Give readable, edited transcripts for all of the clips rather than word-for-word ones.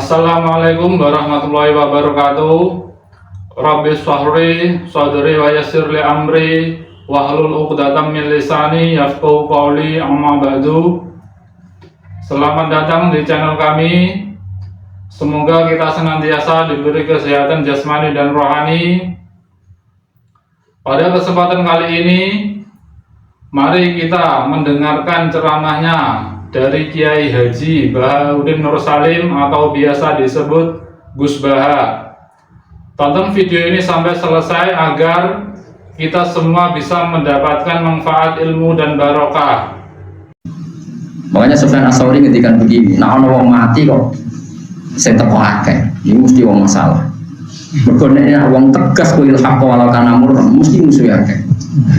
Assalamualaikum warahmatullahi wabarakatuh. Rabbi shrahli sadri wa yassir li amri wahlul 'uqdatam min lisani yafqahu qawli, amma ba'du. Selamat datang di channel kami. Semoga kita senantiasa diberi kesehatan jasmani dan rohani. Pada kesempatan kali ini, mari kita mendengarkan ceramahnya dari Kiai Haji Bahaudin Nur Salim atau biasa disebut Gus Baha. Tonton video ini sampai selesai agar kita semua bisa mendapatkan manfaat ilmu dan barokah. Makanya Sufyan Ats-Tsauri ngendikan begini, nah ana wong mati kok sing teko akeh, iki mesti wong masalah. Mergo nek wong tegas kuil hak walau kana murna, mesti musuh akeh.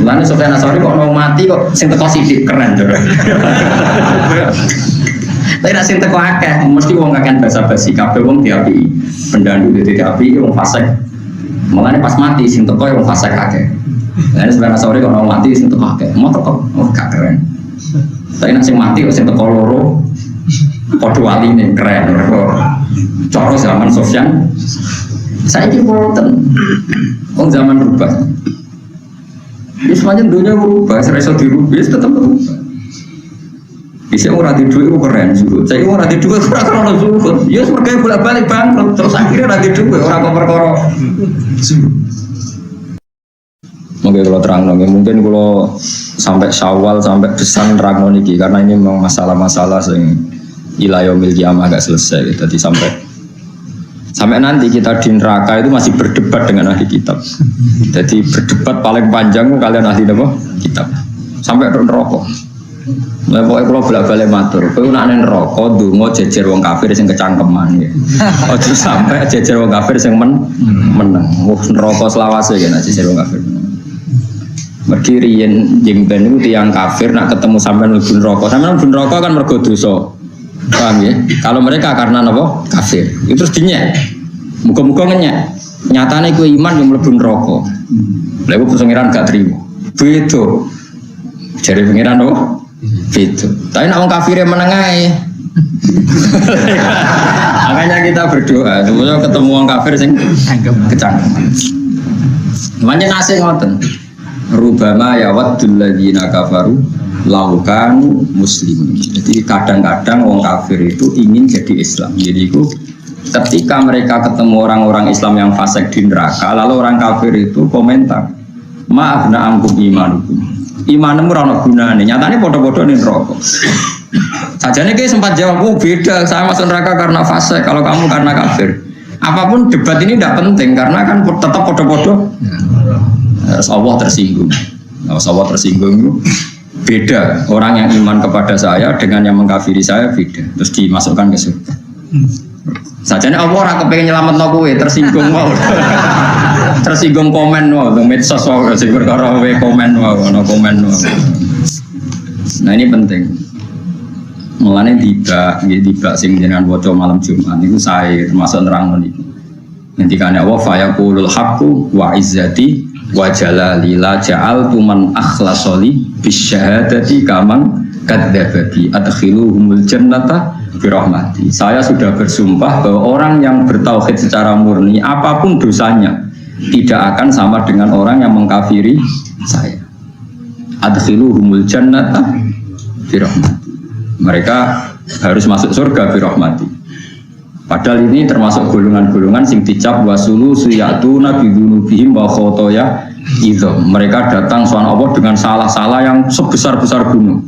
Mulane Sufyan Ats-Tsauri kok wong mati kok sing teko sithik keren to. Tapi nek sing teko akeh mesti wong kakek basa-basi, kabeh wong diapi. Pendandu diapi wong fasik. Mulane pas mati sing teko wong fasik akeh. Mulane Sufyan Ats-Tsauri kok wong mati sing teko akeh, mau teko gak keren. Tapi nak sing mati kok sing teko loro padha waline keren mergo cara zaman Sofyan. Saiki boten. Wong zaman berubah. Wis pancen dunia berubah, ora iso dirubah, tetep berubah. Bisa ora di dhuwit ku keren juga. Saiki ora di dhuwit ora krono zuhud. Ya mergo bolak-balik bangkrut terus akhirnya ora di dhuwit ora kok perkara. Mungkin kalau terang mungkin kalau sampai Syawal sampai besan terang niki karena ini memang masalah-masalah yang ila yaumil qiyamah agak selesai. Jadi sampai nanti kita di neraka itu masih berdebat dengan ahli kitab. Jadi berdebat paling panjang kalian ahli apa? Kitab. Sampai ke neraka. Lah pokoke kula bolak-balik matur, kowe nek nang neraka ndonga jejer wong kafir sing kecangkeman ya. Aja sampai jejer wong kafir sing meneng. Wong neraka selawase ya nek jejer wong kafir. Mergi riyen jengben itu tiyang kafir nak ketemu sampean mlebu neraka. Sampean mlebu neraka kan mergo dosa. Paham ya? Kalau mereka karena napa? Kafir. Itu terus dinyek. Muga-muga ngenyek. Nyatane kowe iman yang mlebu neraka. Lha iku pengiran gak trimo. Beda. Jare pengiran napa? Beda. Tapi nak wong kafire meneng ae. Makanya kita berdoa supaya ketemu wong kafir sing kecangkeman. Makanya nase ngoten. Rubama yawaddul ladzina kafaru laukan muslimin. Jadi kadang-kadang orang kafir itu ingin jadi Islam. Jadi itu ketika mereka ketemu orang-orang Islam yang fasik di neraka, lalu orang kafir itu komentar, maaf na angkum imanukum. Imanmu ora ono gunane. Nyatane padha-padha ning neraka. Sajane ki sempat jawab, "Oh, beda, saya masuk neraka karena fasik, kalau kamu karena kafir." Apapun debat ini tidak penting karena kan tetap padha-padha. Allah tersinggung. Allah tersinggung itu beda. Orang yang iman kepada saya dengan yang mengkafiri saya beda. Terus dimasukkan ke surga. Sajane Allah ora kepengin nyelametno kowe, tersinggung mau. Tersinggung komen mau, medsos wae sing perkara kowe komen wae, ono komen wae. Nah ini penting. Mulane tiba sing jenengan waca malam Jumat niku sae termasuk nerangno niku. Ngendikane Allah fa yaqulul haqqu wa izzati wa jalali la ja'altu man akhlasoli bisyahadati kaman kadzdzabati adkhiluhumul jannata birahmati. Saya sudah bersumpah bahwa orang yang bertauhid secara murni apapun dosanya tidak akan sama dengan orang yang mengkafiri saya. Adkhiluhumul jannata birahmati. Mereka harus masuk surga birahmati. Padahal ini termasuk golongan-golongan sing dicap wasulu suyatuna bidunubihim wa khotoya itu. Mereka datang soal Allah dengan salah-salah yang sebesar-besar gunung.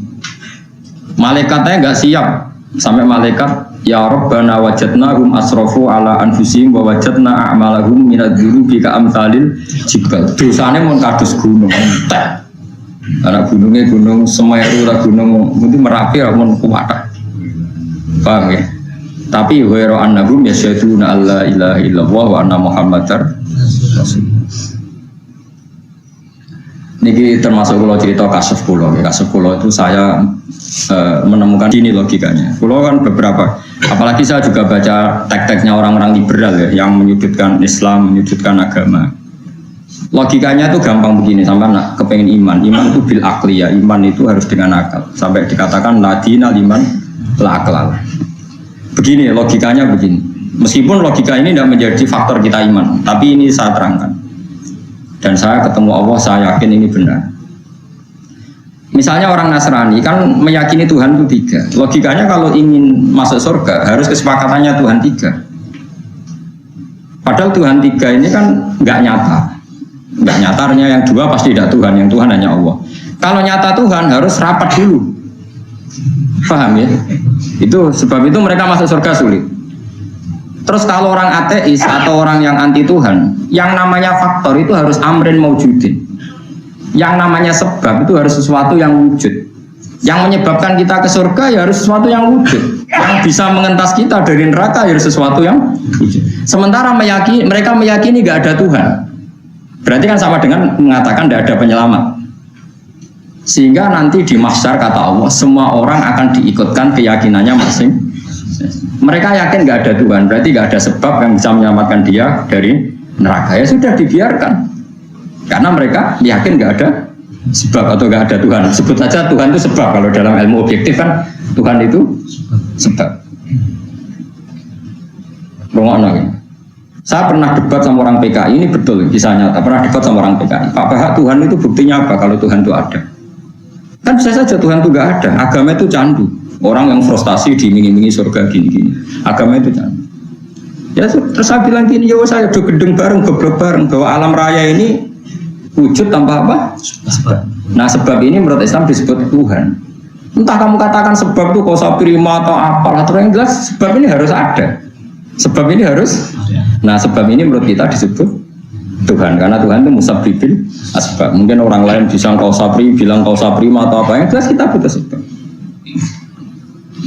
Malaikatnya enggak siap. Sampai malaikat ya Rabbana wajadnahum asrafu ala anfusihim wa wajadna a'malahum minadzunubi ka amsalil jibal. Dosane mun kados gunung entek. Ana gunungnya gunung Semeru lah gunung mungkin Merapi lah mun kuwat. Paham ya? Tapi wa annahum yasyaduna alla ilaha illallah wa anna muhammadar rasulullah. Niki termasuk kalau cerita kasus pulau itu saya menemukan ini logikanya. Pulau kan beberapa, apalagi saya juga baca teks-teksnya orang-orang liberal ya, yang menyudutkan Islam, menyudutkan agama. Logikanya itu gampang begini, sampai nak kepengen iman itu bil akli ya, iman itu harus dengan akal. Sampai dikatakan ladina liman la aklal. Begini logikanya begini. Meskipun logika ini tidak menjadi faktor kita iman, tapi ini saya terangkan. Dan saya ketemu Allah, saya yakin ini benar. Misalnya orang Nasrani kan meyakini Tuhan itu 3. Logikanya kalau ingin masuk surga harus kesepakatannya Tuhan 3. Padahal Tuhan 3 ini kan nggak nyata. Nggak nyata, artinya yang 2 pasti tidak Tuhan, yang Tuhan hanya Allah. Kalau nyata Tuhan harus rapat dulu. Paham ya? Itu sebab itu mereka masuk surga sulit. Terus kalau orang ateis atau orang yang anti Tuhan, yang namanya faktor itu harus amrin maujudin. Yang namanya sebab itu harus sesuatu yang wujud. Yang menyebabkan kita ke surga ya harus sesuatu yang wujud. Yang bisa mengentas kita dari neraka ya harus sesuatu yang wujud. Sementara mereka meyakini gak ada Tuhan. Berarti kan sama dengan mengatakan tidak ada penyelamat. Sehingga nanti di mahsyar kata Allah, semua orang akan diikutkan keyakinannya masing. Mereka yakin gak ada Tuhan, berarti gak ada sebab yang bisa menyelamatkan dia dari neraka. Ya sudah, dibiarkan. Karena mereka yakin gak ada sebab atau gak ada Tuhan. Sebut saja Tuhan itu sebab. Kalau dalam ilmu objektif kan Tuhan itu sebab. Saya pernah debat sama orang PKI, ini betul kisah nyata. Pernah debat sama orang PKI. Pak Bahak, Tuhan itu buktinya apa kalau Tuhan itu ada? Kan bisa saja Tuhan itu gak ada. Agama itu candu. Orang yang frustasi diiming-imingi surga gini-gini. Agama itu candu. Ya terus saya bilang gini, ya saya udah gedeng bareng, goblok bareng, bahwa alam raya ini wujud tanpa apa? Sebab. Nah sebab ini menurut Islam disebut Tuhan. Entah kamu katakan sebab itu kosa prima atau apalah, terus yang jelas sebab ini harus ada. Sebab ini harus. Nah sebab ini menurut kita disebut Tuhan, karena Tuhan itu musabbibil asbab. Mungkin orang lain bisa kosa pri, bilang kosa prima atau apa, yang jelas kita butuh sebab.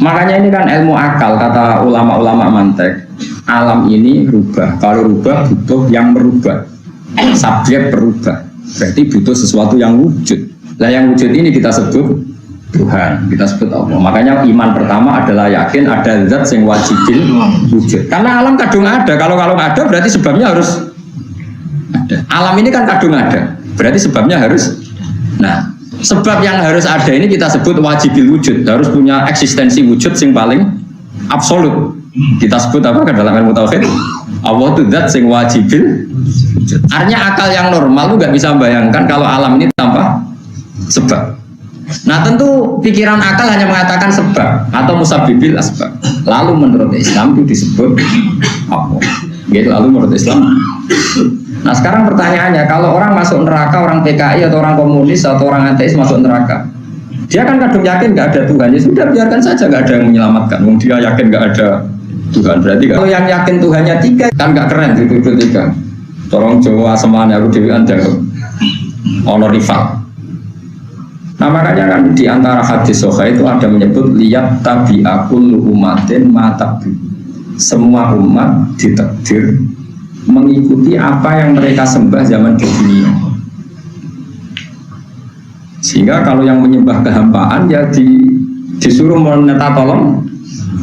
Makanya ini kan ilmu akal, kata ulama-ulama mantek. Alam ini rubah, kalau rubah butuh yang merubah. Subjek berubah, berarti butuh sesuatu yang wujud. Nah yang wujud ini kita sebut Tuhan, kita sebut Allah. Makanya iman pertama adalah yakin ada zat yang wajibil wujud. Karena alam kadung ada, kalau ada berarti sebabnya harus ada. Alam ini kan kadung ada, berarti sebabnya harus. Nah sebab yang harus ada ini kita sebut wajibil wujud, harus punya eksistensi wujud yang paling absolut. Kita sebut apa kan dalam ilmu tauhid? Allah itu zat yang wajibil wujud. Artinya akal yang normal itu nggak bisa membayangkan kalau alam ini tanpa sebab. Nah tentu pikiran akal hanya mengatakan sebab atau musabbibil asbab. Lalu menurut Islam itu disebut apa? Gitu, lalu menurut Islam. Nah sekarang pertanyaannya, kalau orang masuk neraka, orang PKI atau orang komunis atau orang ateis masuk neraka, dia kan kadang yakin nggak ada Tuhan, ya sudah biarkan saja, nggak ada yang menyelamatkan. Dia yakin nggak ada Tuhan, berarti kalau yang yakin Tuhannya 3 kan nggak keren itu 3. Tolong Jawa semuanya aku dewi anjang honor rival. Nah makanya kan di antara hadis sahih itu ada menyebut liyat tabi'akul umatin matabi. Semua umat ditakdir mengikuti apa yang mereka sembah zaman di dunia. Sehingga kalau yang menyembah kehampaan ya disuruh meneta tolong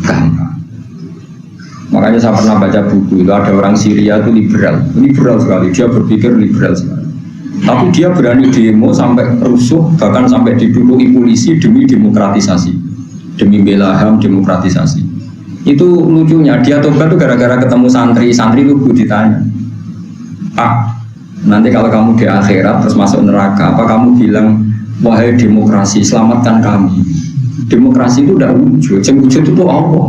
kehampaan. Makanya saya pernah baca buku itu, ada orang Syria itu liberal sekali, dia berpikir liberal sekali. Tapi dia berani demo sampai rusuh, bahkan sampai diduduki polisi demi demokratisasi, demi bela HAM demokratisasi. Itu lucunya, dia tobat itu gara-gara ketemu santri itu ditanya, Pak, nanti kalau kamu di akhirat terus masuk neraka, apa kamu bilang, wahai demokrasi, selamatkan kami? Demokrasi itu tidak wujud, yang wujud itu Allah.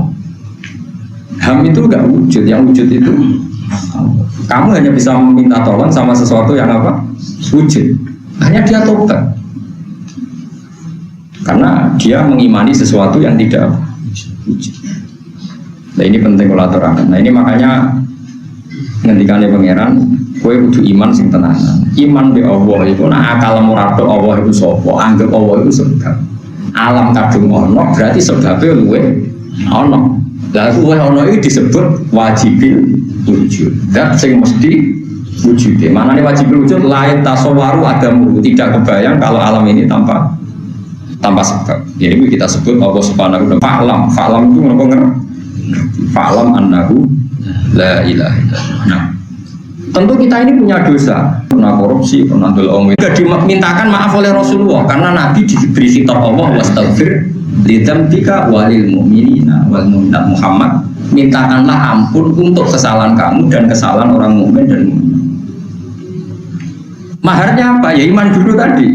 HAM itu tidak wujud, yang wujud itu Allah. Kamu hanya bisa meminta tolong sama sesuatu yang apa? Wujud. Hanya dia tobat. Karena dia mengimani sesuatu yang tidak wujud. Nah ini penting kalau terangkan. Nah ini makanya ngendikannya pangeran, kowe kudu iman sing tenanan. Iman be Allah itu nah akal murado Allah itu sapa? Anggap Allah itu sebab. Alam kadung ono berarti sebabnya luwe ono. Lah luwe ono iki disebut wajibil wujud. Dan sing mesti wujud. Manane wajibil wujud lain tasawwaru adamu, tidak kebayang kalau alam ini tanpa sebab. Ya ini kita sebut Allah Subhanahu wa taala. Fa'lam itu ngono ngerti. Fa'lam annahu la ilaha illallah. Nah, tentu kita ini punya dosa, pernah korupsi, pernah dolong. Tidak dimintakan maaf oleh Rasulullah karena Nabi diberi kitab Allah wastaghfir lidzambika walil mu'minina wal mu'minat Muhammad mintakanlah ampun untuk kesalahan kamu dan kesalahan orang mukmin dan mukmin. Maharnya apa? Ya iman dulu tadi.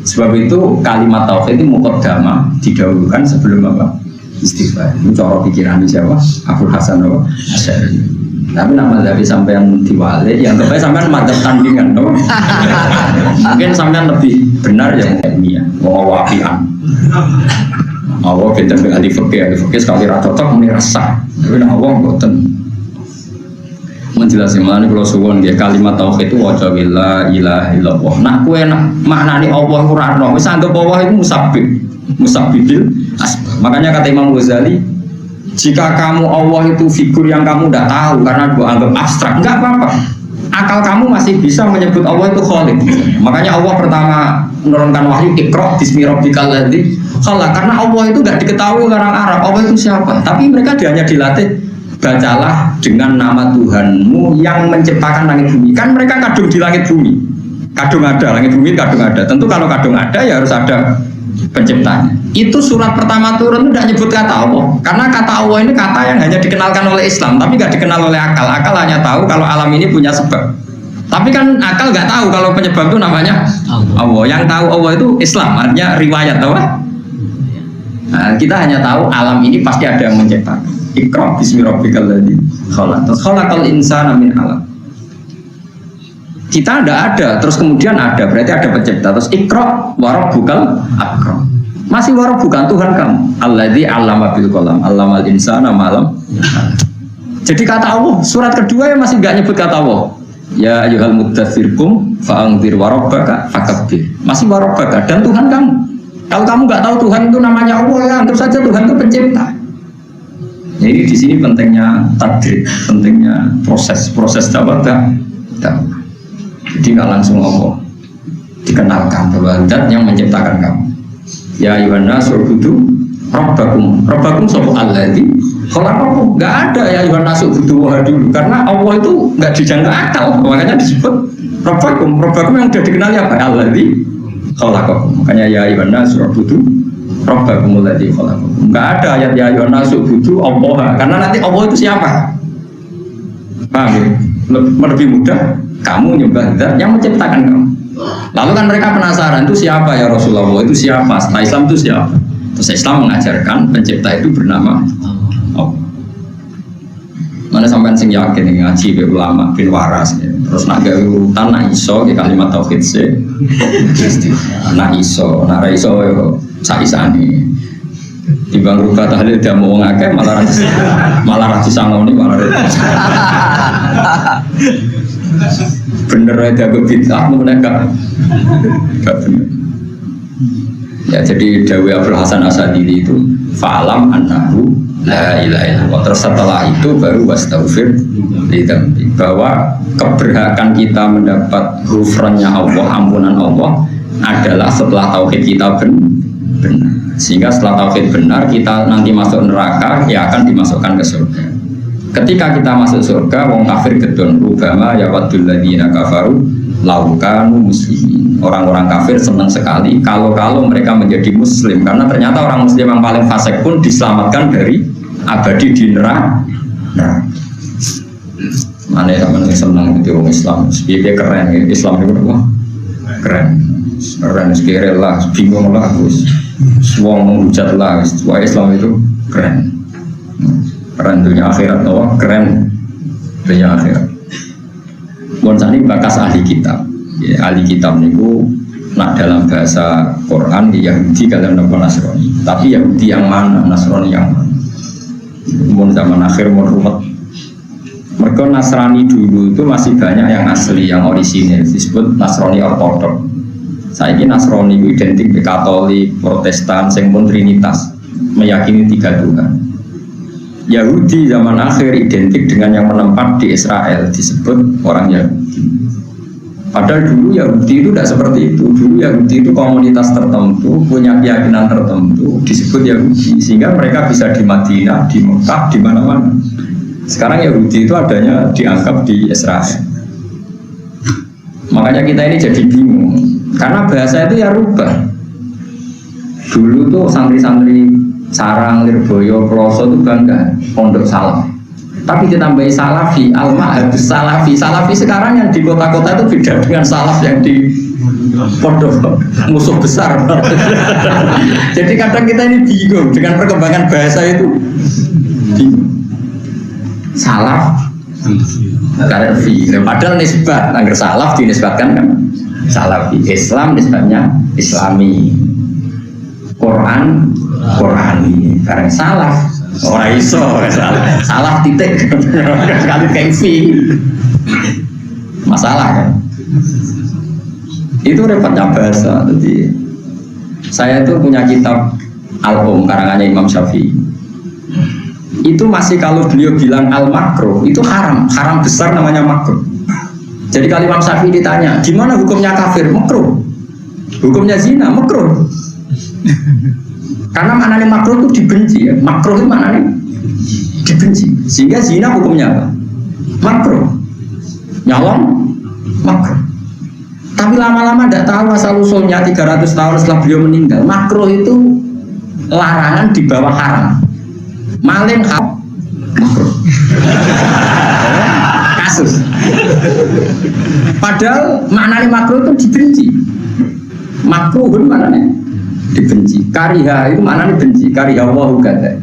Sebab itu kalimat tauhid itu muqaddamah, didahulukan sebelum apa? Istighfar. Itu cara pikiran siapa? Abdul Hasan Asy'ari. Tapi nama dari sampean diwali, yang terbaik sampean madzhab tandingan, no? Mungkin sampean lebih benar yang ilmiah, mau wafian. Allah kita ahli fikih sekali rata cocok muni rasa. Tapi nak Allah mboten. Menjelaskan mana kalau suwon dia kalimat tauhid itu waca la ilaha illallah. Nak kowe nak maknane Allah ora ono, wis anggap Allah itu musabbibil asma. Makanya kata Imam Ghazali, jika kamu Allah itu figur yang kamu tidak tahu karena gua anggap abstrak, enggak apa-apa. Akal kamu masih bisa menyebut Allah itu Khaliq. Makanya Allah pertama menurunkan wahyu Iqra bismi rabbikal ladzi khalaq, karena Allah itu enggak diketahui orang Arab. Allah itu siapa? Tapi mereka hanya dilatih, bacalah dengan nama Tuhanmu yang menciptakan langit bumi. Kan mereka kadung di langit bumi. Kadung ada, langit bumi kadung ada. Tentu kalau kadung ada ya harus ada penciptanya. Itu surat pertama turun tidak nyebut kata Allah. Karena kata Allah ini kata yang hanya dikenalkan oleh Islam, tapi nggak dikenal oleh akal. Akal hanya tahu kalau alam ini punya sebab. Tapi kan akal nggak tahu kalau penyebab itu namanya Allah. Yang tahu Allah itu Islam, artinya riwayat, tahu? Nah, kita hanya tahu alam ini pasti ada yang menciptakan. Iqra bismi rabbikal ladzi khalaq. Khalaqal insana min 'alaq. Kita ada, terus kemudian ada, berarti ada pencipta. Terus Iqra wa rabbukal akram. Masih wa rabbukan Tuhan kamu. Alladzi 'allama bil qalam, 'allamal insana ma lam. Jadi kata Allah, surat kedua yang masih enggak nyebut kata Allah. Ya ayyuhal muddatsir qum fa'anzir wa rabbaka fakabbir. Masih wa rabbaka dan Tuhan kamu. Kalau kamu enggak tahu Tuhan itu namanya Allah, ya anggap saja Tuhan itu pencipta. Jadi di sini pentingnya tadrib, pentingnya proses dakwah. Jadi nggak langsung ngomong, dikenalkan bahwa zat yang menciptakan kamu. Ya Yohanes ubudu Rabbakum sopo alladzi khalaqakum. Nggak ada ya Yohanes ubudu wahad dulu, karena Allah itu nggak dijangka akal, makanya disebut Rabbakum yang sudah dikenali apa? Alladzi khalaqakum. Makanya ya Yohanes ubudu Rabbakum alladzi khalaqakum. Enggak ada ayat ya ayyuhan nasu budu Allah, karena nanti Allah itu siapa? Paham ya? Lebih mudah kamu nyembah zat yang menciptakan kamu. Lalu kan mereka penasaran, itu siapa ya Rasulullah? Itu siapa? Setelah Islam itu siapa? Terus Islam mengajarkan pencipta itu bernama Allah. Mana sampean sing yakin ngaji be ulama bin waras ya. Terus nak gawe urutan nak iso ke kalimat tauhid se. Nak iso, nak ra iso yo saisane. Timbang rubah tahlil dia mau ngakeh malah ra disangoni malah bener aja bid'ah mereka enggak bener. Ya jadi Dawi Abdul Hasan Asadili itu fa'alam annahu la ilaha illallah. Terus setelah itu baru wastaghfir lidzambi, bahwa keberhakan kita mendapat ghufrannya Allah, ampunan Allah adalah setelah tauhid kita benar. Sehingga setelah tauhid benar kita nanti masuk neraka ya akan dimasukkan ke surga. Ketika kita masuk surga, wong kafir gedon rubama ya wadul ladzina kafaru laukanu muslimin. Orang-orang kafir senang sekali kalau mereka menjadi muslim, karena ternyata orang muslim yang paling fasik pun diselamatkan dari abadi di neraka. Mana sama senang itu orang Islam, dia keren ya. Islam itu keren sekali lah, bingung lah terus suang menghujat lah, wah Islam itu keren dunia akhirat, keren dunia akhirat. Bonsani bakas ahli kitab, ya, ahli kitab niku nak dalam bahasa Quran di Yahudi kalian nama Nasrani, tapi Yahudi yang mana, Nasrani yang mana? Mun zaman akhir mun rumet. Mereka Nasrani dulu itu masih banyak yang asli, yang orisinil, disebut Nasrani ortodok. Saya ini Nasrani identik dengan Katolik, Protestan, sing pun Trinitas, meyakini 3 Tuhan. Yahudi zaman akhir identik dengan yang menempat di Israel, disebut orang Yahudi. Padahal dulu Yahudi itu tidak seperti itu. Dulu Yahudi itu komunitas tertentu, punya keyakinan tertentu, disebut Yahudi, sehingga mereka bisa di Madinah, di Mekah, di mana-mana. Sekarang Yahudi itu adanya dianggap di Israel. Makanya kita ini jadi bingung, karena bahasa itu ya rubah. Dulu tuh santri-santri Sarang, Lirboyo, Kloso itu bangga pondok salaf. Tapi ditambahi salafi, al-ma'had salafi. Salafi sekarang yang di kota-kota itu beda dengan salaf yang di pondok, musuh besar. Jadi kadang kita ini bingung dengan perkembangan bahasa itu. Bingung. Salaf, Karfi. Padahal nisbat, agar salaf dinisbatkan kan salafi. Islam nisbatnya Islami. Quran, Qurani. Karena salaf. Orang iso, salah titik kali kaifi masalah kan itu repotnya bahasa. Jadi saya itu punya kitab Al-Um karangannya Imam Syafi'i itu masih kalau beliau bilang al-makruh itu haram besar namanya makruh. Jadi kalau Imam Syafi'i ditanya gimana hukumnya kafir, makruh. Hukumnya zina, makruh. Karena maknanya makruh itu dibenci ya. Makruh itu maknanya dibenci. Sehingga zina hukumnya apa? Makruh. Nyolong makruh. Tapi lama-lama tidak tahu asal usulnya 300 tahun setelah beliau meninggal. Makruh itu larangan di bawah haram. Maling haram. Makruh. Kasus. Padahal maknanya makruh itu dibenci. Makruh itu maknanya dibenci. Kariha itu mana dibenci? Kariha Allahu kadza.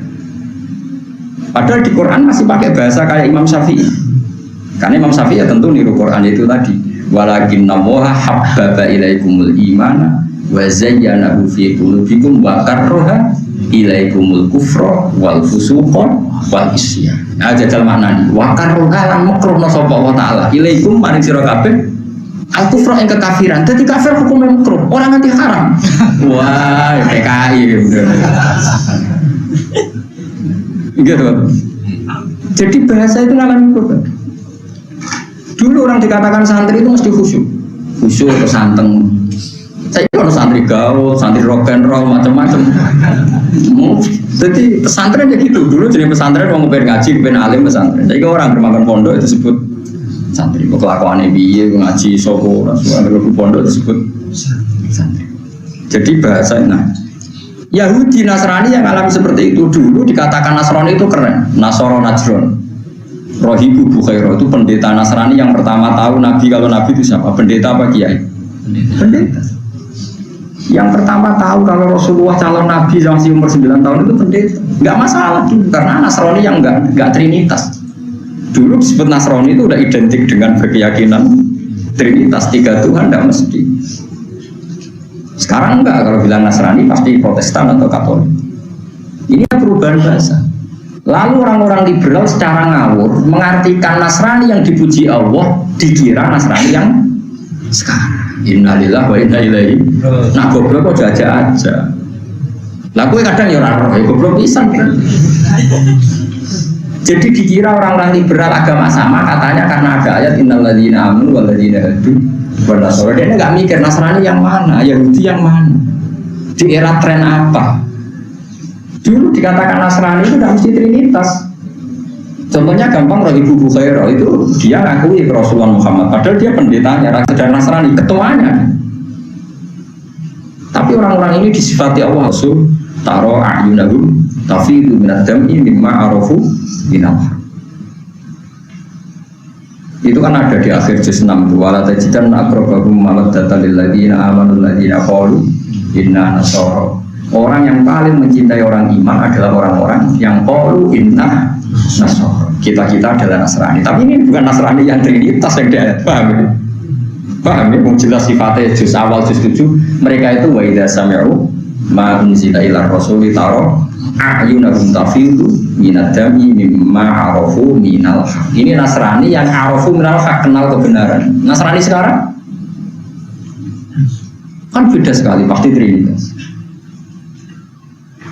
Padahal di Quran masih pakai bahasa kayak Imam Syafi'i. Karena Imam Syafi'i ya tentu niru Quran itu tadi. Walakinna Allaha habbaba ilaikumul imana wa zayyanahu fi qulubikum wa karraha ilaikumul kufra wal fusuqa wal isyan. Nah, jajal maknani. Wa karraha lan makruhna sapa Allah taala. Ilaikum maring sira kabeh al-kufra yang kekafiran, jadi kafir hukumnya makruh, orang nanti haram. Wah, PKI gitu. Jadi bahasa itu ngalami problem. Dulu orang dikatakan santri itu mesti khusyuk atau santeng. Saya kalau santri gaul, santri rock and roll, macam-macam. Jadi pesantren ya gitu. Dulu jadi pesantren mau pengen ngaji, pengen alim pesantren. Jadi orang bermakan pondok itu disebut santri. Kelakuan biye ngaji soko rasulah berlaku pondok disebut santri. Jadi bahasa Yahudi Nasrani yang alami seperti itu dulu dikatakan Nasrani itu keren. Nasoro Najron, Rohibu Bukhairo itu pendeta Nasrani yang pertama tahu Nabi. Kalau Nabi itu siapa? Pendeta apa kiai? Pendeta. Yang pertama tahu kalau Rasulullah calon Nabi masih umur 9 tahun itu pendeta. Enggak masalah karena Nasrani yang enggak trinitas. Dulu disebut Nasrani itu udah identik dengan berkeyakinan Trinitas 3 Tuhan, tidak mesti. Sekarang enggak, kalau bilang Nasrani pasti Protestan atau Katolik. Ini perubahan bahasa. Lalu orang-orang liberal secara ngawur mengartikan Nasrani yang dipuji Allah dikira Nasrani yang sekarang. Innalillahi wa inna ilaihi. Nah goblok kok aja. Lah kowe kadang ya ora roh, goblok pisan. Jadi dikira orang-orang liberal agama sama katanya karena ada ayat innal ladzina amanu wal ladzina hadu wan nasara. Dia enggak mikir Nasrani yang mana, Yahudi yang mana. Di era tren apa? Dulu dikatakan Nasrani itu tidak mesti trinitas. Contohnya gampang, Rohibu Bukhairo itu dia ngakui ke Rasulullah Muhammad padahal dia pendetanya, raja Nasrani, ketuanya. Tapi orang-orang ini disifati Allah Rasul taro a'yunahum tafidu minad dam'i mimma arafu minal. Itu kan ada di akhir juz 6 wala tajidan aqrabahum mawaddatan lil ladzina amanu ladzina qalu inna nasara. Orang yang paling mencintai orang iman adalah orang-orang yang qalu inna nasara. Kita adalah Nasrani. Tapi ini bukan Nasrani yang trinitas yang dia paham ya? Paham ya? Jelas sifatnya juz awal juz 7 mereka itu wa idza sami'u ma unzila ila rasuli taro a'yunahum tafidu minad dami mimma arafu minal haq. Ini Nasrani yang arafu minal haq, kenal kebenaran. Nasrani sekarang kan beda sekali, pasti trinitas.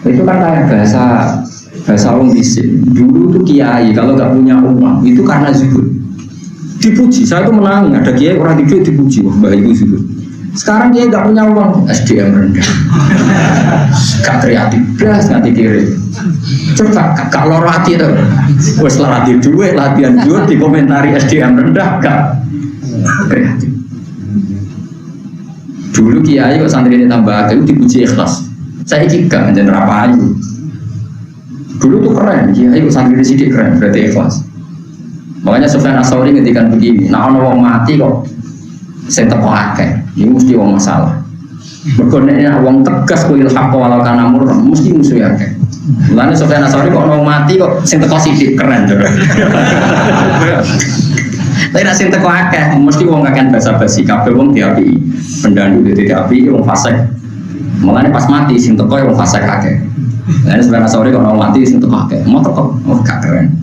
Itu kan kayak bahasa orang bisik. Dulu tuh kiai kalau nggak punya uang itu karena zuhud dipuji. Saya tuh menangis, ada kiai orang tidur dipuji, wah mbah itu zuhud. Sekarang dia nggak punya uang, SDM rendah, gak kreatif, belas nanti kiri. Coba kalau latih tuh, wes latih duit, latihan duit di komentari SDM rendah, gak kreatif. Dulu kiai kok santri ini tambah itu dipuji ikhlas. Saya juga menjadi apa ayu. Dulu tuh keren, kiai kok santri sidik keren, berarti ikhlas. Makanya Sufyan Ats-Tsauri ngendikan begini, nah ono wong mati kok sing teko akeh, ini mesti wong masalah. Mergo nek wong tegas kuwi hak walau kana murah, mesti musuh akeh. Mulane Sufyan Ats-Tsauri kok ono mati kok sing teko sidik keren jare. Tapi nek sing teko akeh mesti wong akan basa-basi, kabeh wong diapi. Pendandu diapi wong fasik. Mulane pas mati sing teko wong fasik akeh. Lah Sufyan Ats-Tsauri kok ono mati sing teko akeh, mau teko gak keren.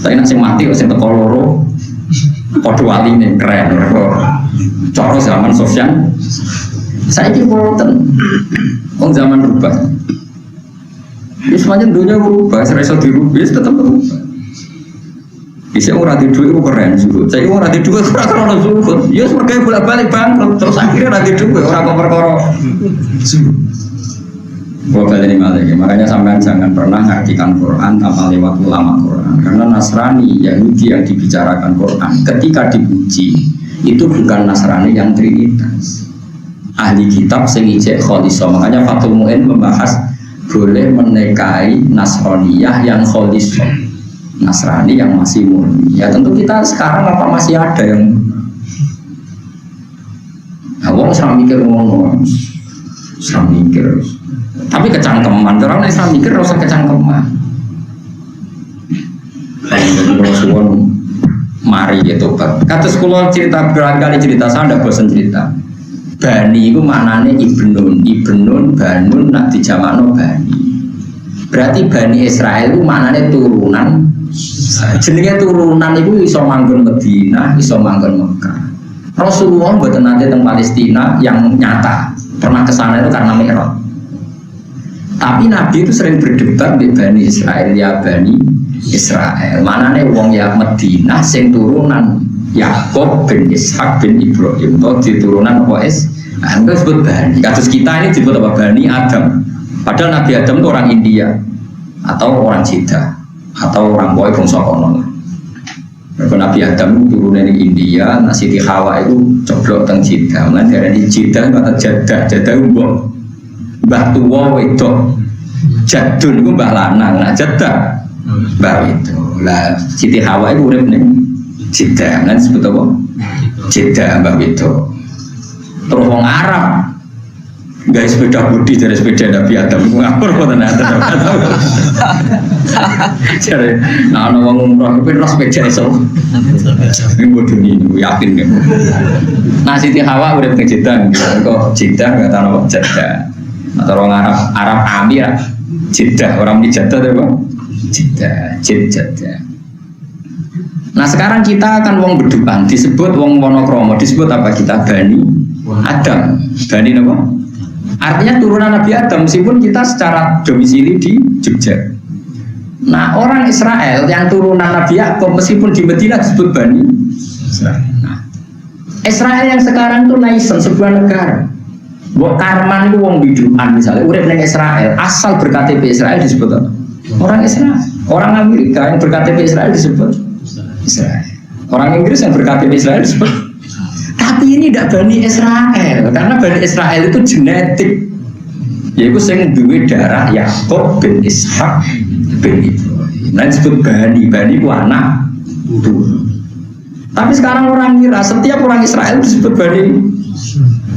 Tapi nek sing mati kok sing teko loro padha waline keren. Cara zaman Sufyan saiki boten. Wong zaman berubah. Wis pancen dunya berubah, iso dirubah tetep berubah. Bisa ora di dhuwit ku keren zuhud. Saiki ora di dhuwit ora krono zuhud. Ya mergo bolak-balik bangkrut terus akhirnya ora di dhuwit ora kok perkara zuhud. Ini malah, makanya sampean jangan pernah ngartikan Quran tanpa lewat ulama Quran. Karena Nasrani, Yahudi yang dibicarakan Quran ketika dipuji itu bukan Nasrani yang Trinitas. Ahli kitab sing ijek kholisah. Makanya Fathul Mu'in membahas boleh menikahi Nasraniyah yang kholisah, Nasrani yang masih murni. Ya tentu kita sekarang apa masih ada yang awang sama mikir ngomong, sama mikir. Tapi kecangkeman, orang Islam mikir rasa kecangkeman. Kalau suwon mari gitu, kata sekolah cerita berkali cerita, saya tidak bosan cerita. Bani itu maknanya ibnun, banun, nak dijamakno bani. Berarti Bani Israel itu maknanya turunan. Jenenge turunan itu iso manggon Madinah, iso manggon Mekah. Rasulullah mboten nate teng Palestina yang nyata, pernah kesana itu karena Mi'raj. Tapi Nabi itu sering berdebat di Bani Israel, ya Bani Israel. Manane wong ya Madinah sing turunan Yakub bin Ishak bin Ibrahim atau di turunan OS. Nah, itu disebut Bani. Kasus kita ini disebut apa? Bani Adam. Padahal Nabi Adam itu orang India atau orang Jeddah atau orang boy bangsa kono. Nabi Adam turun dari India, Siti Hawa itu coblok teng Jeddah. Nah dari Jeddah kata Jeddah umbok. Mbah tuwa wedok jadun iku mbah lanang, nah Jeddah mbah itu. Lah Siti Hawa itu urip ning Jeddah, kan disebut apa? Jeddah mbah wedok. Terus wong Arab gawe sepeda budi dari sepeda Nabi Adam iku ngapur mboten ada. Jare nah ana wong umroh kuwi ros sepeda iso. Iki bodoni yakin kan. Nah Siti Hawa urip ning Jeddah, kok Jeddah enggak tahu Jeddah. Atau orang Arab Amir Jeddah, orang di Jeddah itu apa? Jeddah. Nah sekarang kita akan wong bedupan disebut wong monokromo, disebut apa kita? Bani Adam. Bani apa? Artinya turunan Nabi Adam meskipun kita secara domisili di Jogja. Nah orang Israel yang turunan Nabi Yakub meskipun di Madinah disebut Bani Israel. Nah, Israel yang sekarang itu nation sebuah negara. Buat Karman itu wong biduan misalnya, urip ning Israel, asal berKTP Israel disebut apa? Orang Israel. Orang Amerika yang berKTP Israel disebut Israel. Orang Inggris yang berKTP Israel disebut. Tapi ini tidak Bani Israel, karena Bani Israel itu genetik. Yaitu sing duwe darah Yakub bin Ishak bin Ibrahim. Nah disebut Bani itu anak turun. Tapi sekarang orang kira setiap orang Israel disebut Bani.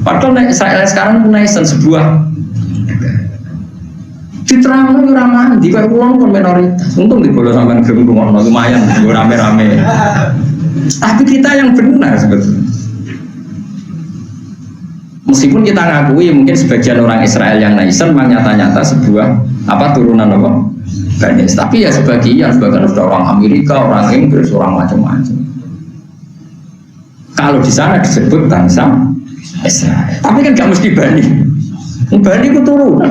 Padahal Israel sekarang nation sebuah diterangkan ramah di kayak pulang pun minoritas. Untung di bolos sampai gerung rumah lumayan, rame-rame. Tapi kita yang benar sebetulnya. Meskipun kita ngakui mungkin sebagian orang Israel yang nation nyata-nyata sebuah apa turunan apa Bani. Tapi ya sebagian sudah orang Amerika, orang Inggris, orang macam-macam. Kalau di sana disebut bangsa Israel. Tapi kan gak mesti Bani. Bani itu turunan.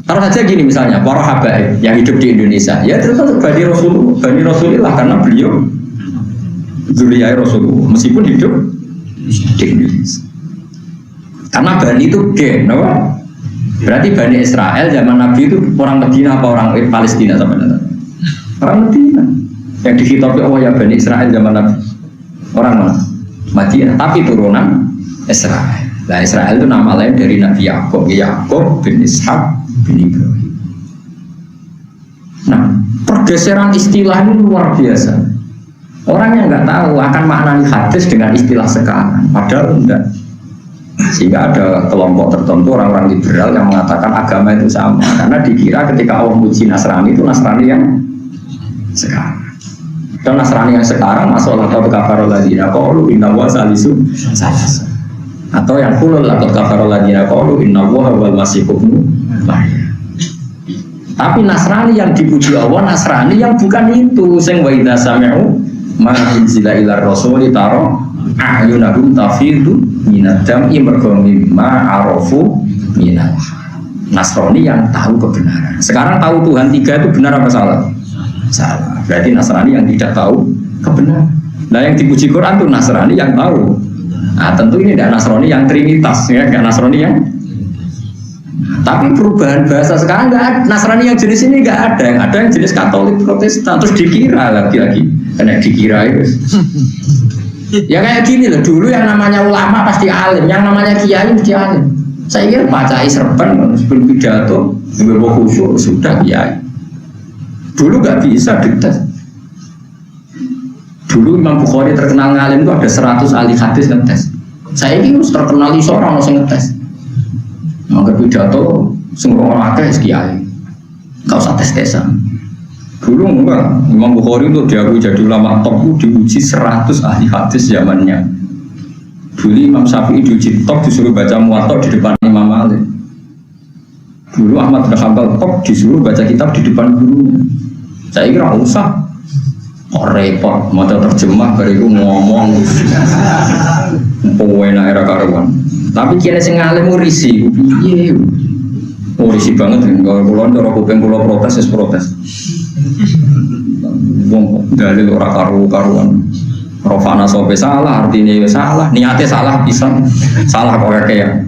Taruh saja gini misalnya, para habaib yang hidup di Indonesia, ya itu kan Bani Rasulullah karena beliau dzurriyyah Rasulullah meskipun hidup di Indonesia. Karena Bani itu gen, apa? Berarti Bani Israel zaman Nabi itu orang Medina apa orang Palestina sama dengan orang Medina. Yang dihitopi Allah ya Bani Israel zaman Nabi. Orang mana? Madinah, tapi turunan Israel. Nah Israel itu nama lain dari Nabi Yakub bin Ishak bin Ibrahim. Nah, pergeseran istilah ini luar biasa. Orang yang nggak tahu akan maknani hadis dengan istilah sekarang, padahal enggak. Sehingga ada kelompok tertentu orang-orang liberal yang mengatakan agama itu sama, karena dikira ketika Allah muji Nasrani itu Nasrani yang sekarang. Dan Nasrani yang sekarang masalah atau kafarul ladina qalu inna wa salisu salas. Atau yang kulul atau kafarul ladina qalu inna wa wal masih ibnu Maryam. Tapi Nasrani yang dipuji Allah, Nasrani yang bukan itu. Sing wa idza sami'u ma unzila ila rasuli taro a'yunahum tafidu minad dam'i mergo mimma arafu minal. Nasrani yang tahu kebenaran. Sekarang tahu Tuhan tiga itu benar apa salah? Salah. Berarti Nasrani yang tidak tahu kebenaran. Nah yang dipuji Quran itu Nasrani yang tahu. Nah tentu ini tidak Nasrani yang trinitas, ya, tidak Nasrani yang. Tapi perubahan bahasa sekarang nggak ada. Nasrani yang jenis ini nggak ada. Yang ada yang jenis Katolik Protestan. Terus dikira lagi, karena dikira itu. Ya kayak gini loh. Dulu yang namanya ulama pasti alim, yang namanya kiai pasti alim. Saya kira bacai serban sebelum pidato, beberapa khusyuk sudah kiai. Dulu nggak bisa dites. Dulu Imam Bukhari terkenal ngalim itu ada 100 ahli hadis ngetes. Saya ini terkenal seorang langsung ngetes. Maka pidato semua orang akeh kiai. Enggak usah tes-tesan. Dulu enggak, Imam Bukhari itu diakui jadi ulama top itu diuji 100 ahli hadis zamannya. Dulu Imam Syafi'i diuji top disuruh baca Muwatta di depan Imam Malik. Dulu Ahmad bin Hanbal top disuruh baca kitab di depan gurunya. Saya kira usah kok repot, mau terjemah bariku ngomong enak era karuan. Tapi kira sing alim risi, piye? Oh risi banget kan, kalau kulon cara kuping kula protes wis protes. Wong dalil ora karuan. Rofana sope salah, artinya salah, niatnya salah bisa, salah kok kayak.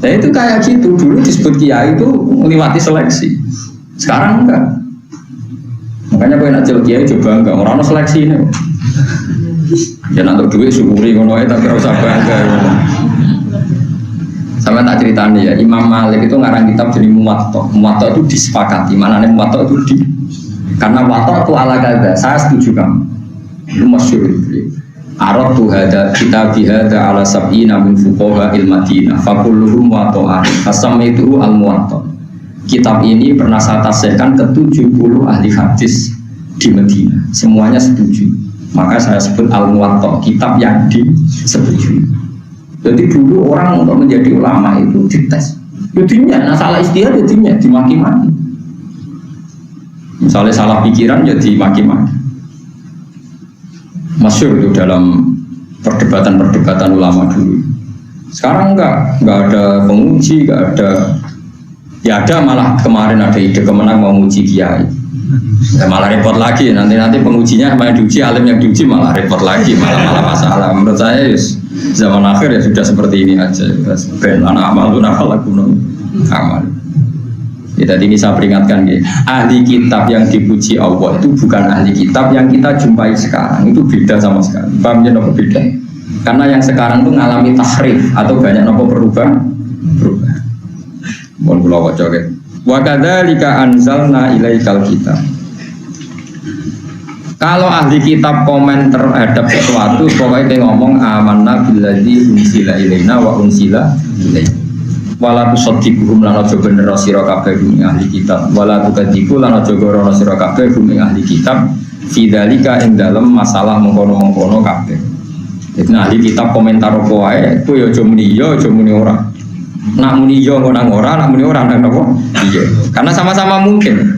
Nah itu kayak gitu, dulu disebut kiai itu melewati seleksi. Sekarang enggak. Makanya gue nak kiai coba enggak, orang seleksi ini. Ya nanti duit syukuri ngono ae tapi ora usah bangga. Sama tak ceritanya ya, Imam Malik itu ngarang kitab jadi Muwatta. Muwatta itu disepakati, maknanya Muwatta itu karena Muwatta itu ala kada, saya setuju kamu. Itu masyhur itu. Arad tu hada kitab bihada ala sab'ina min fuqaha il-Madinah fa kulluhum Muwatta. Asam itu al-Muwatta. Kitab ini pernah saya tafsirkan ke 70 ahli hadis di Madinah. Semuanya setuju. Maka saya sebut al-Muwatta, kitab yang disetujui. Jadi dulu orang untuk menjadi ulama itu dites. Jadinya, nah salah istihad jadinya dimaki-maki. Misalnya salah pikiran jadi maki-maki. Masyhur itu dalam perdebatan-perdebatan ulama dulu. Sekarang enggak ada penguji, enggak ada. Ya ada, malah kemarin ada ide kemenang mau menguji kiai. Ya malah repot lagi, nanti pengujinya sama yang diuji, alim yang diuji malah repot lagi, malah masalah. Menurut saya yes, zaman akhir ya sudah seperti ini aja. Ben anak amal itu nafal aku amal. Ya, tadi ini saya peringatkan ya, ahli kitab yang dipuji Allah itu bukan ahli kitab yang kita jumpai sekarang, itu beda sama sekali. Pahamnya nopo beda? Karena yang sekarang itu ngalami tahrif atau banyak nopo berubah. Mohon kula waca nggih. Wa kadzalika anzalna ilaikal kitab. Kalau ahli kitab komen terhadap sesuatu, pokoknya dia ngomong amanna billadzi unsila ilaina wa unsila ilaina. Wala tusaddiquhum lan aja bener sira kabeh ahli kitab. Wala tukadziku lan aja ora sira kabeh ahli kitab. Fi dzalika ing dalem masalah mengkono-mengkono kabeh. Jadi ahli kitab komentar apa wae, ku ya aja muni ya, aja muni ora. Nak muni yo nang ora, nak muni ora nang apa? Iya. Karena sama-sama mungkin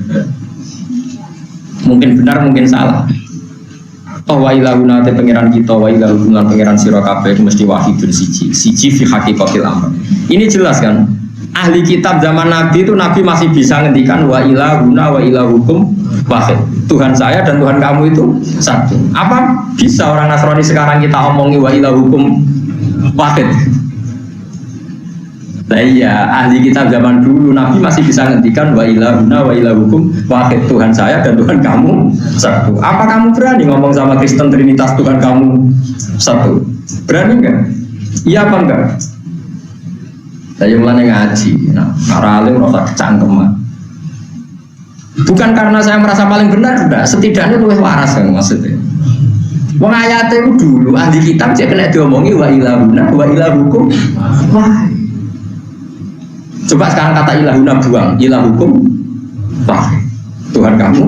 benar, mungkin salah. Toh wa ilahuna te pangeran kita, wa ilahuna pangeran sira kabeh mesti wahidun siji fi haqiqatil amr. Ini jelas kan? Ahli kitab zaman Nabi itu Nabi masih bisa ngendikan wa ilahuna wa ilahukum wahid. Tuhan saya dan Tuhan kamu itu satu. Apa bisa orang Nasrani sekarang kita omongi wa ilahukum wahid? Nah iya, ahli kitab zaman dulu Nabi masih bisa ngendikan wa ilahuna wa ilahukum wahid, Tuhan saya dan Tuhan kamu satu. Apa kamu berani ngomong sama Kristen Trinitas Tuhan kamu satu? Berani enggak? Iya apa enggak? Saya mulai ngaji, nah para alim rasa kecangkeman. Bukan karena saya merasa paling benar, enggak. Setidaknya luwih waras kan maksudnya. Wong ayate dulu ahli kitab cek kena diomongi wa ilahuna wa ilahukum. Wah. Coba sekarang kata ilahuna buang, ilahukum. Wah. Tuhan kamu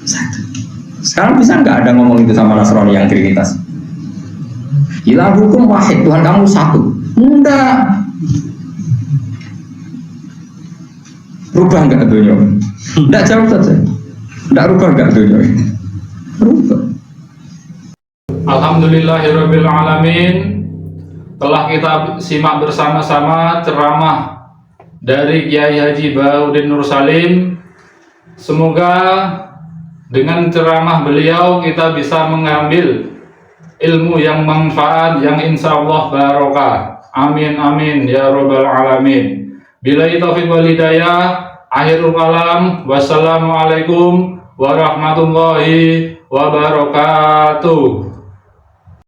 satu. Sekarang bisa nggak ada ngomong itu sama Nasrani yang Trinitas? Ilahukum wahid, Tuhan kamu satu. Enggak. Rubah nggak dunia? Enggak jauh saja. Enggak rubah nggak dunia? Rubah. Alhamdulillahirabbil alamin. Telah kita simak bersama-sama ceramah dari Kiai Haji Baudin Nur Salim. Semoga dengan ceramah beliau kita bisa mengambil ilmu yang manfaat, yang insya Allah barokah. Amin amin ya robbal alamin. Billahi taufiq wal hidayah. Akhirul kalam. Wassalamualaikum warahmatullahi wabarakatuh.